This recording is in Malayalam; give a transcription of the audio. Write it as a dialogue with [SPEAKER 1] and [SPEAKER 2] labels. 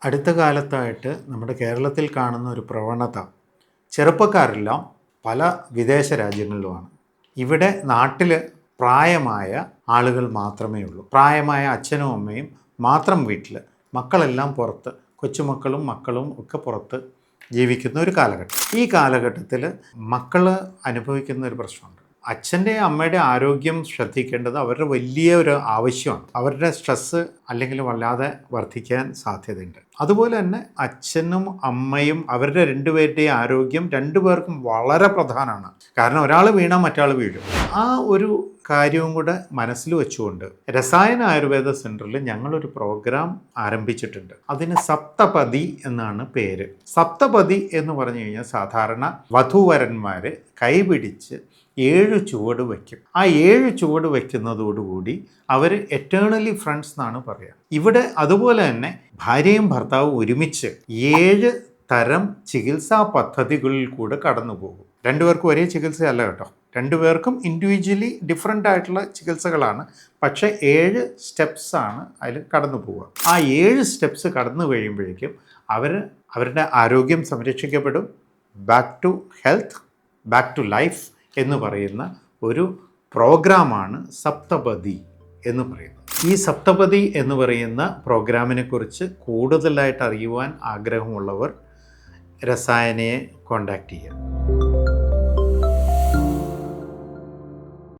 [SPEAKER 1] അടുത്ത കാലത്തായിട്ട് നമ്മുടെ കേരളത്തിൽ കാണുന്ന ഒരു പ്രവണത, ചെറുപ്പക്കാരെല്ലാം പല വിദേശ രാജ്യങ്ങളിലുമാണ്. ഇവിടെ നാട്ടിൽ പ്രായമായ ആളുകൾ മാത്രമേ ഉള്ളൂ. പ്രായമായ അച്ഛനും അമ്മയും മാത്രം വീട്ടിൽ, മക്കളെല്ലാം പുറത്ത്, കൊച്ചുമക്കളും മക്കളും ഒക്കെ പുറത്ത് ജീവിക്കുന്ന ഒരു കാലഘട്ടം. ഈ കാലഘട്ടത്തിൽ മക്കൾ അനുഭവിക്കുന്ന ഒരു പ്രശ്നമുണ്ട്. അച്ഛൻ്റെ അമ്മയുടെ ആരോഗ്യം ശ്രദ്ധിക്കേണ്ടത് അവരുടെ വലിയ ഒരു ആവശ്യമാണ്. അവരുടെ സ്ട്രെസ്സ് അല്ലെങ്കിൽ വല്ലാതെ വർദ്ധിക്കാൻ സാധ്യതയുണ്ട്. അതുപോലെ തന്നെ അച്ഛനും അമ്മയും അവരുടെ രണ്ടുപേരുടെയും ആരോഗ്യം രണ്ടുപേർക്കും വളരെ പ്രധാനമാണ്. കാരണം ഒരാൾ വീണാൽ മറ്റാൾ വീഴും. ആ ഒരു കാര്യവും കൂടെ മനസ്സിൽ വെച്ചുകൊണ്ട് രസായന ആയുർവേദ സെൻറ്ററിൽ ഞങ്ങളൊരു പ്രോഗ്രാം ആരംഭിച്ചിട്ടുണ്ട്. അതിന് സപ്തപതി എന്നാണ് പേര്. സപ്തപതി എന്ന് പറഞ്ഞു കഴിഞ്ഞാൽ സാധാരണ വധൂവരന്മാർ കൈപിടിച്ച് 7 ചുവട് വയ്ക്കും. ആ 7 ചുവട് വയ്ക്കുന്നതോടുകൂടി അവർ എറ്റേണലി ഫ്രണ്ട്സ് എന്നാണ് പറയുക. ഇവിടെ അതുപോലെ തന്നെ ഭാര്യയും ഭർത്താവും ഒരുമിച്ച് 7 തരം ചികിത്സാ പദ്ധതികളിൽ കൂടെ കടന്നു പോകും. രണ്ടുപേർക്കും ഒരേ ചികിത്സയല്ല കേട്ടോ, രണ്ടുപേർക്കും ഇൻഡിവിജ്വലി ഡിഫറെൻ്റ് ആയിട്ടുള്ള ചികിത്സകളാണ്. പക്ഷേ 7 സ്റ്റെപ്സാണ് അതിൽ കടന്നു പോവുക. ആ 7 സ്റ്റെപ്സ് കടന്നു കഴിയുമ്പോഴേക്കും അവരുടെ ആരോഗ്യം സംരക്ഷിക്കപ്പെടും. Back to health, back to life എന്ന് പറയുന്ന ഒരു പ്രോഗ്രാമാണ് സപ്തപതി എന്ന് പറയുന്നത്. ഈ സപ്തപതി എന്ന് പറയുന്ന പ്രോഗ്രാമിനെ കുറിച്ച് കൂടുതലായിട്ട് അറിയുവാൻ ആഗ്രഹമുള്ളവർ രസായനയെ കോൺടാക്റ്റ് ചെയ്യുക.